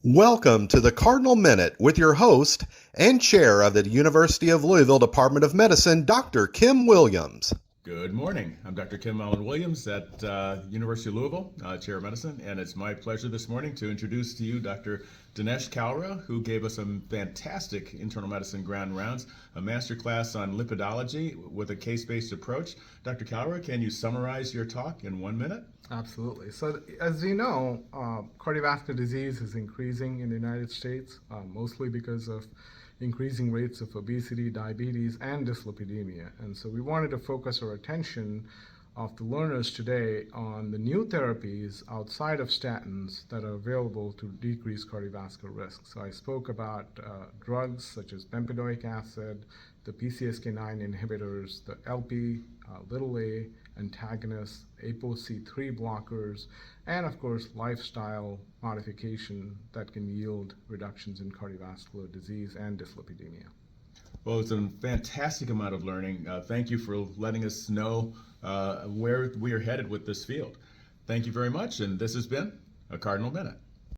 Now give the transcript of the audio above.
Welcome to the Cardinal Minute with your host and chair of the University of Louisville Department of Medicine, Dr. Kim Williams. Good morning. I'm Dr. Kim Allen Williams at University of Louisville, Chair of Medicine, and it's my pleasure this morning to introduce to you Dr. Dinesh Kalra, who gave us some fantastic internal medicine ground rounds, a master class on lipidology with a case-based approach. Dr. Kalra, can you summarize your talk in 1 minute? Absolutely. So as you know, cardiovascular disease is increasing in the United States, mostly because of increasing rates of obesity, diabetes, and dyslipidemia. And so we wanted to focus our attention of the learners today on the new therapies outside of statins that are available to decrease cardiovascular risk. So I spoke about drugs such as bempedoic acid, the PCSK9 inhibitors, the LP, little a antagonists, ApoC3 blockers, and of course lifestyle modification that can yield reductions in cardiovascular disease and dyslipidemia. Well, it's a fantastic amount of learning. Thank you for letting us know where we are headed with this field. Thank you very much, and this has been a Cardinal Minute.